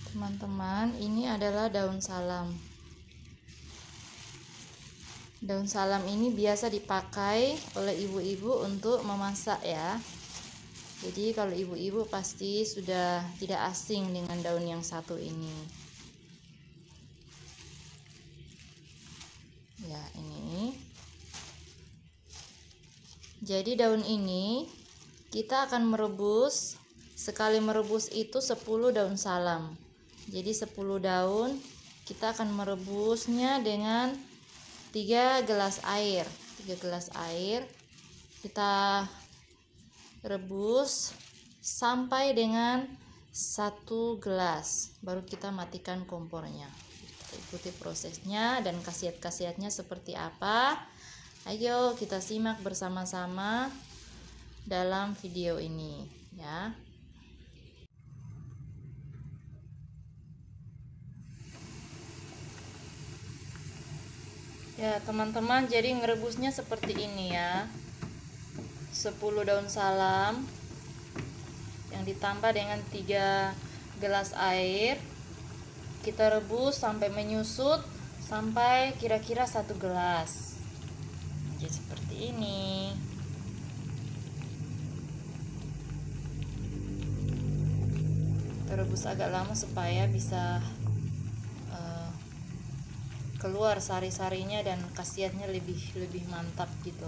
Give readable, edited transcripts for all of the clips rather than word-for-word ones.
Teman-teman, ini adalah daun salam. Daun salam ini biasa dipakai oleh ibu-ibu untuk memasak ya. Jadi kalau ibu-ibu pasti sudah tidak asing dengan daun yang satu ini. Ya, ini. Jadi daun ini kita akan merebus. Sekali merebus itu 10 daun salam. Jadi 10 daun kita akan merebusnya dengan 3 gelas air. 3 gelas air kita rebus sampai dengan 1 gelas, baru kita matikan kompornya. Kita ikuti prosesnya dan khasiat-khasiatnya seperti apa. Ayo kita simak bersama-sama dalam video ini ya. Ya teman-teman, jadi ngerebusnya seperti ini ya. 10 daun salam yang ditambah dengan 3 gelas air, kita rebus sampai menyusut, sampai kira-kira 1 gelas. Jadi seperti ini. Kita rebus agak lama supaya bisa keluar sari-sarinya dan khasiatnya lebih mantap gitu.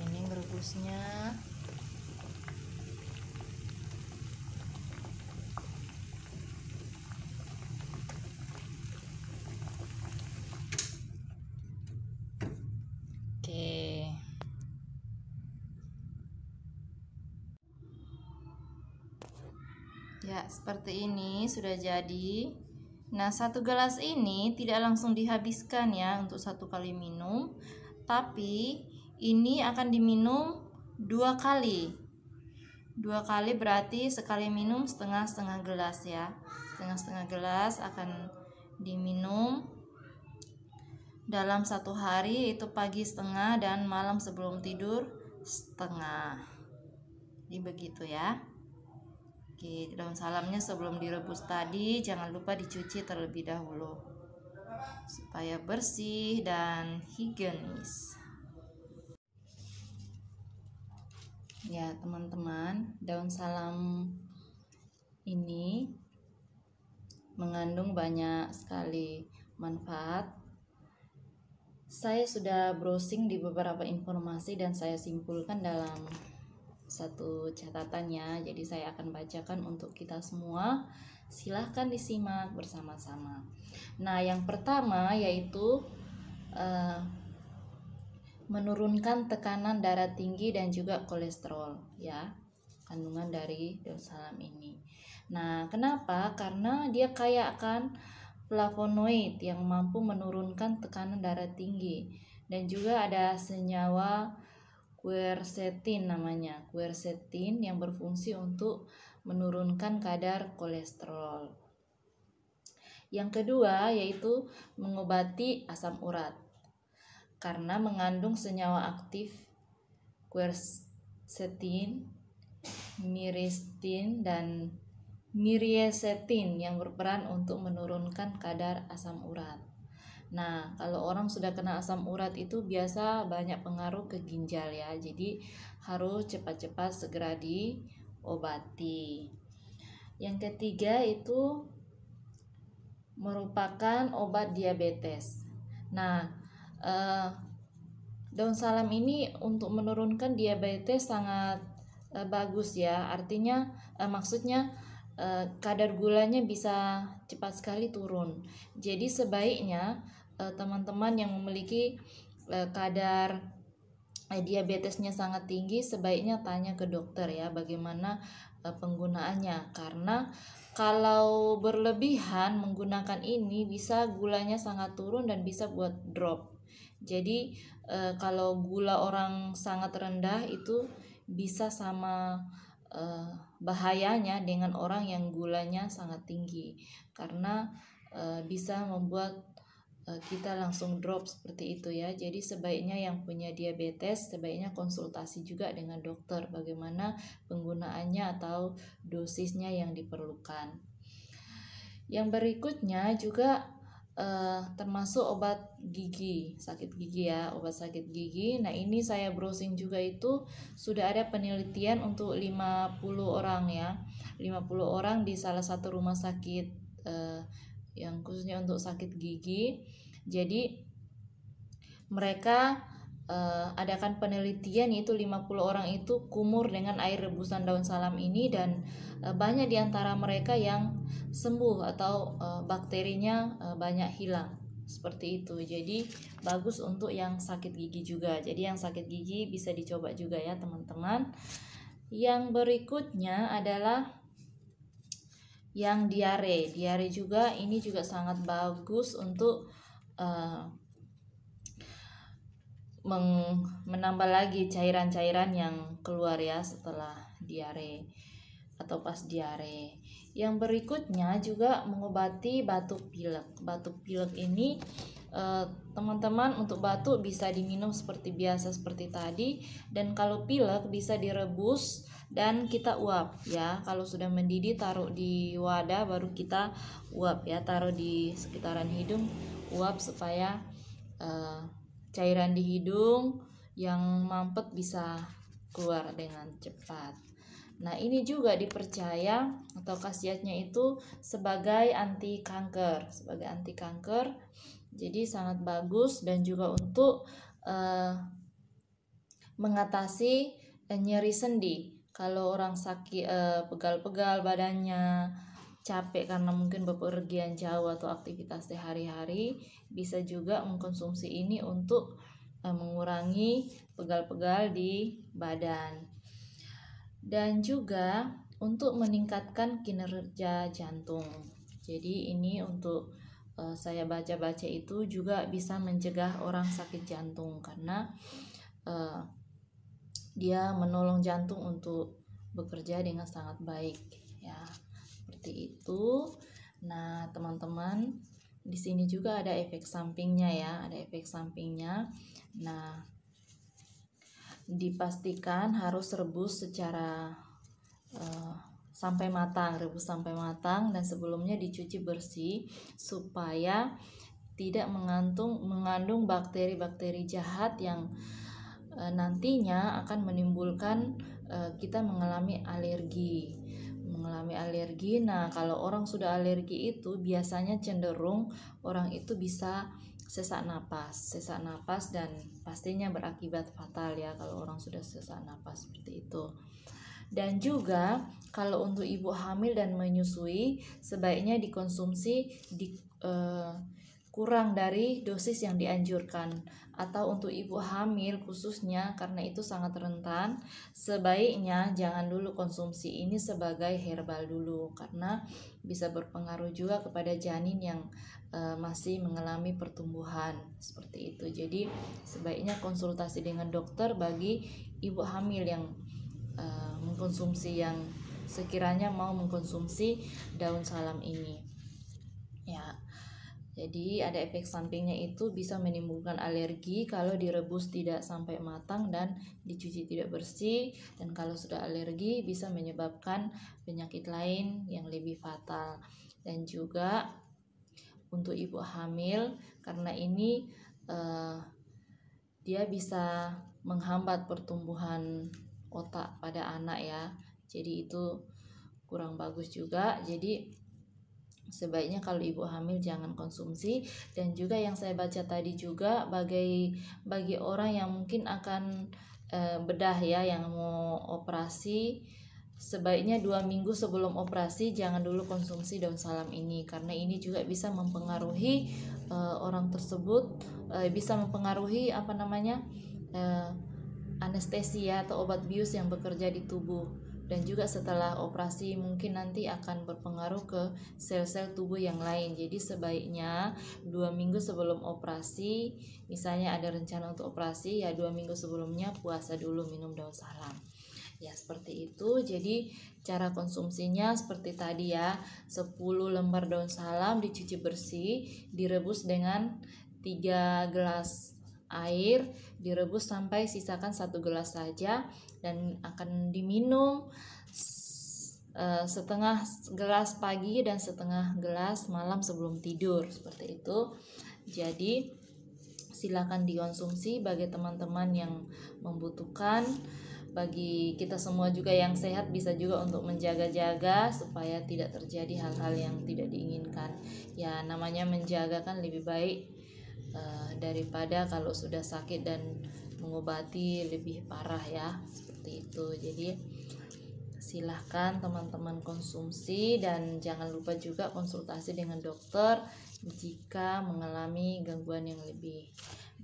Ini merebusnya. Oke. Ya, seperti ini sudah jadi. Nah, 1 gelas ini tidak langsung dihabiskan ya untuk 1 kali minum, tapi ini akan diminum 2 kali. 2 kali berarti sekali minum setengah-setengah gelas ya. Setengah-setengah gelas akan diminum dalam 1 hari, itu pagi setengah dan malam sebelum tidur setengah. Jadi begitu ya. Oke, daun salamnya sebelum direbus tadi jangan lupa dicuci terlebih dahulu supaya bersih dan higienis. Ya teman-teman, daun salam ini mengandung banyak sekali manfaat. Saya sudah browsing di beberapa informasi dan saya simpulkan dalam satu catatannya, jadi saya akan bacakan untuk kita semua. Silahkan disimak bersama-sama. Nah, yang pertama yaitu menurunkan tekanan darah tinggi dan juga kolesterol ya, kandungan dari daun salam ini. Nah, kenapa? Karena dia kaya akan flavonoid yang mampu menurunkan tekanan darah tinggi, dan juga ada senyawa quercetin namanya, quercetin yang berfungsi untuk menurunkan kadar kolesterol. Yang kedua yaitu mengobati asam urat karena mengandung senyawa aktif quercetin, myristin dan miriesetin yang berperan untuk menurunkan kadar asam urat. Nah, kalau orang sudah kena asam urat itu biasa banyak pengaruh ke ginjal ya. Jadi harus cepat-cepat segera diobati. Yang ketiga itu merupakan obat diabetes. Nah, daun salam ini untuk menurunkan diabetes sangat bagus ya. Artinya maksudnya kadar gulanya bisa cepat sekali turun. Jadi sebaiknya teman-teman yang memiliki kadar diabetesnya sangat tinggi sebaiknya tanya ke dokter ya bagaimana penggunaannya, karena kalau berlebihan menggunakan ini bisa gulanya sangat turun dan bisa buat drop. Jadi kalau gula orang sangat rendah itu bisa sama bahayanya dengan orang yang gulanya sangat tinggi, karena bisa membuat kita langsung drop seperti itu ya. Jadi sebaiknya yang punya diabetes sebaiknya konsultasi juga dengan dokter bagaimana penggunaannya atau dosisnya yang diperlukan. Yang berikutnya juga termasuk obat gigi, sakit gigi ya, obat sakit gigi. Nah, ini saya browsing juga itu sudah ada penelitian untuk 50 orang ya. 50 orang di salah satu rumah sakit yang khususnya untuk sakit gigi. Jadi mereka adakan penelitian yaitu 50 orang itu kumur dengan air rebusan daun salam ini, dan banyak di antara mereka yang sembuh atau bakterinya banyak hilang seperti itu. Jadi bagus untuk yang sakit gigi juga. Jadi yang sakit gigi bisa dicoba juga ya teman-teman. Yang berikutnya adalah yang diare. Diare juga ini juga sangat bagus untuk menambah lagi cairan-cairan yang keluar ya setelah diare atau pas diare. Yang berikutnya juga mengobati batuk pilek. Batuk pilek ini teman-teman untuk batuk bisa diminum seperti biasa seperti tadi, dan kalau pilek bisa direbus dan kita uap ya. Kalau sudah mendidih taruh di wadah baru kita uap ya, taruh di sekitaran hidung, uap supaya cairan di hidung yang mampet bisa keluar dengan cepat. Nah, ini juga dipercaya atau khasiatnya itu sebagai anti kanker, jadi sangat bagus, dan juga untuk mengatasi nyeri sendi. Kalau orang sakit pegal-pegal badannya, capek karena mungkin bepergian jauh atau aktivitas sehari-hari, bisa juga mengkonsumsi ini untuk mengurangi pegal-pegal di badan. Dan juga untuk meningkatkan kinerja jantung. Jadi ini untuk saya baca-baca itu juga bisa mencegah orang sakit jantung karena dia menolong jantung untuk bekerja dengan sangat baik ya, seperti itu. Nah, teman-teman, di sini juga ada efek sampingnya ya, Nah, dipastikan harus rebus secara sampai matang, dan sebelumnya dicuci bersih supaya tidak mengandung bakteri-bakteri jahat yang nantinya akan menimbulkan kita mengalami alergi. Nah, kalau orang sudah alergi itu biasanya cenderung orang itu bisa sesak napas dan pastinya berakibat fatal ya kalau orang sudah sesak napas seperti itu. Dan juga kalau untuk ibu hamil dan menyusui sebaiknya dikonsumsi kurang dari dosis yang dianjurkan, atau untuk ibu hamil khususnya karena itu sangat rentan, sebaiknya jangan dulu konsumsi ini sebagai herbal dulu karena bisa berpengaruh juga kepada janin yang masih mengalami pertumbuhan seperti itu. Jadi sebaiknya konsultasi dengan dokter bagi ibu hamil yang mengkonsumsi, yang sekiranya mau mengkonsumsi daun salam ini ya. Jadi ada efek sampingnya itu bisa menimbulkan alergi kalau direbus tidak sampai matang dan dicuci tidak bersih, dan kalau sudah alergi bisa menyebabkan penyakit lain yang lebih fatal. Dan juga untuk ibu hamil karena ini dia bisa menghambat pertumbuhan otak pada anak ya, jadi itu kurang bagus juga. Jadi sebaiknya kalau ibu hamil jangan konsumsi. Dan juga yang saya baca tadi juga bagi orang yang mungkin akan bedah ya, yang mau operasi, sebaiknya 2 minggu sebelum operasi jangan dulu konsumsi daun salam ini karena ini juga bisa mempengaruhi orang tersebut, bisa mempengaruhi anestesia atau obat bius yang bekerja di tubuh, dan juga setelah operasi mungkin nanti akan berpengaruh ke sel-sel tubuh yang lain. Jadi sebaiknya 2 minggu sebelum operasi, misalnya ada rencana untuk operasi ya 2 minggu sebelumnya puasa dulu minum daun salam. Ya, seperti itu. Jadi cara konsumsinya seperti tadi ya. 10 lembar daun salam dicuci bersih, direbus dengan 3 gelas air, direbus sampai sisakan 1 gelas saja dan akan diminum setengah gelas pagi dan setengah gelas malam sebelum tidur, seperti itu. Jadi silakan dikonsumsi bagi teman-teman yang membutuhkan. Bagi kita semua juga yang sehat bisa juga untuk menjaga-jaga supaya tidak terjadi hal-hal yang tidak diinginkan. Ya, namanya menjaga kan lebih baik daripada kalau sudah sakit dan mengobati lebih parah ya, seperti itu. Jadi silahkan teman-teman konsumsi dan jangan lupa juga konsultasi dengan dokter jika mengalami gangguan yang lebih.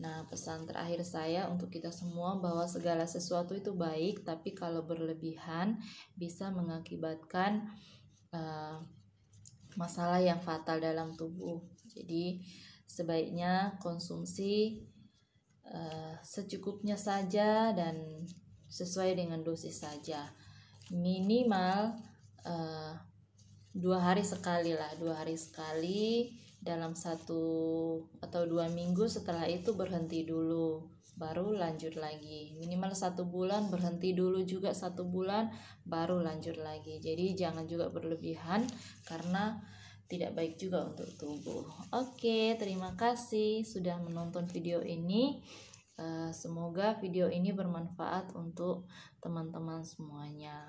Nah, pesan terakhir saya untuk kita semua bahwa segala sesuatu itu baik, tapi kalau berlebihan bisa mengakibatkan masalah yang fatal dalam tubuh. Jadi sebaiknya konsumsi secukupnya saja dan sesuai dengan dosis saja. Minimal 2 hari sekali lah, 2 hari sekali dalam 1 atau 2 minggu. Setelah itu berhenti dulu, baru lanjut lagi. Minimal 1 bulan, berhenti dulu juga 1 bulan, baru lanjut lagi. Jadi jangan juga berlebihan karena tidak baik juga untuk tubuh. Oke, terima kasih sudah menonton video ini. Semoga video ini bermanfaat untuk teman-teman semuanya.